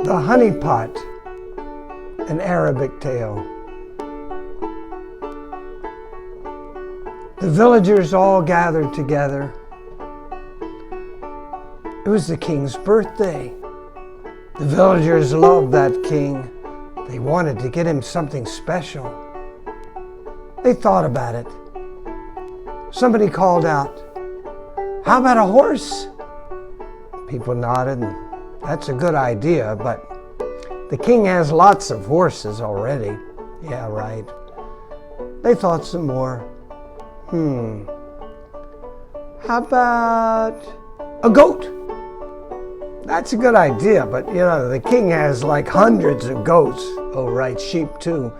The Honey Pot, an Arabic tale. The villagers all gathered together. It was the king's birthday. The villagers loved that king. They wanted to get him something special. They thought about it. Somebody called out, "How about a horse?" People nodded, and that's a good idea, but the king has lots of horses already. Yeah, right. They thought some more. How about a goat? That's a good idea, but the king has like hundreds of goats. Oh, right, sheep too.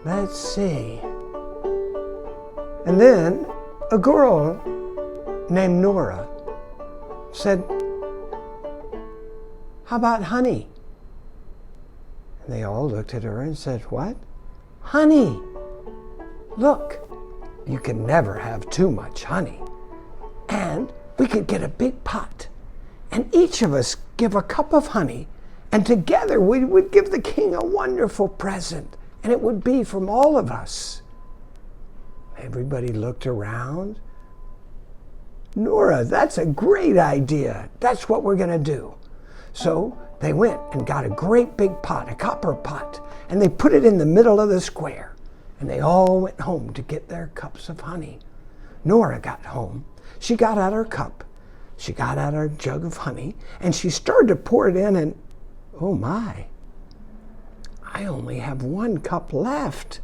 Let's see. And then a girl named Nora said, "How about honey?" And they all looked at her and said, "What? Honey? Look, you can never have too much honey. And we could get a big pot, and each of us give a cup of honey, and together we would give the king a wonderful present, and it would be from all of us." Everybody looked around. "Nora, that's a great idea. That's what we're going to do." So they went and got a great big pot, a copper pot, and they put it in the middle of the square. And they all went home to get their cups of honey. Nora got home. She got out her cup. She got out her jug of honey, and she started to pour it in, and oh my, I only have one cup left.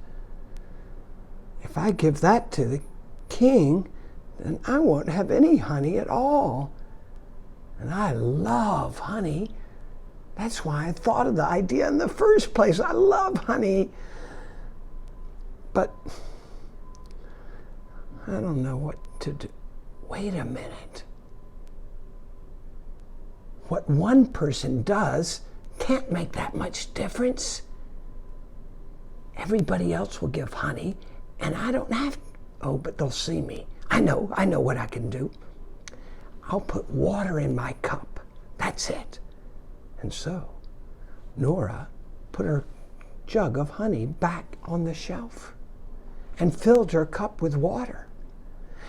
If I give that to the king, then I won't have any honey at all. And I love honey. That's why I thought of the idea in the first place. I love honey. But I don't know what to do. Wait a minute. What one person does can't make that much difference. Everybody else will give honey, and I don't have to. Oh, but they'll see me. I know what I can do. I'll put water in my cup. That's it. And so Nora put her jug of honey back on the shelf and filled her cup with water.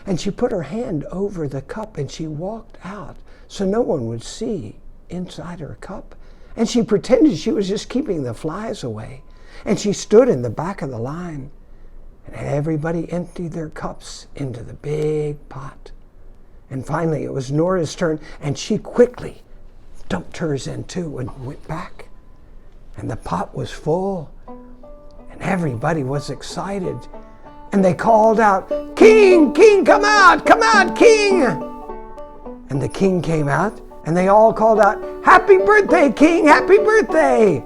And she put her hand over the cup and she walked out so no one would see inside her cup. And she pretended she was just keeping the flies away. And she stood in the back of the line. And everybody emptied their cups into the big pot. And finally it was Nora's turn, and she quickly dumped hers in too and went back. And the pot was full. And everybody was excited. And they called out, "King, King, come out, King!" And the king came out, and they all called out, "Happy birthday, King, happy birthday!"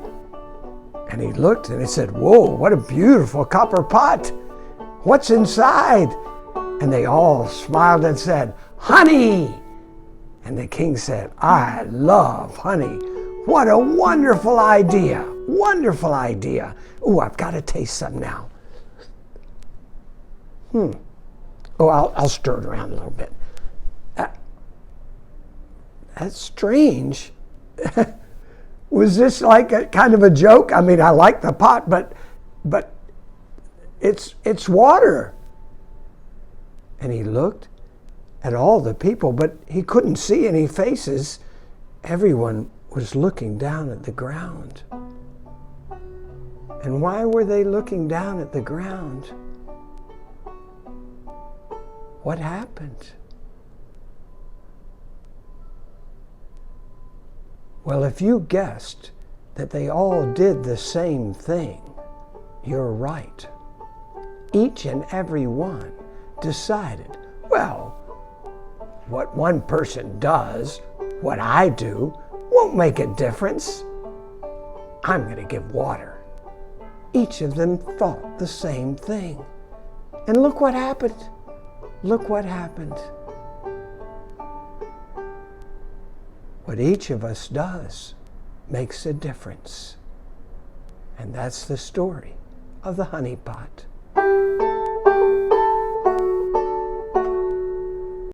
And he looked and he said, "Whoa, what a beautiful copper pot. What's inside?" And they all smiled and said, "Honey!" And the king said, "I love honey. What a wonderful idea, wonderful idea. Oh, I've got to taste some now." Oh, I'll stir it around a little bit. That's strange. Was this like a kind of a joke? I mean, I like the pot, but it's water. And he looked at all the people, but he couldn't see any faces. Everyone was looking down at the ground. And why were they looking down at the ground? What happened? Well, if you guessed that they all did the same thing, you're right. Each and every one decided, well, what one person does, what I do, won't make a difference. I'm going to give water. Each of them thought the same thing. And look what happened. Look what happened. What each of us does makes a difference. And that's the story of the honey pot.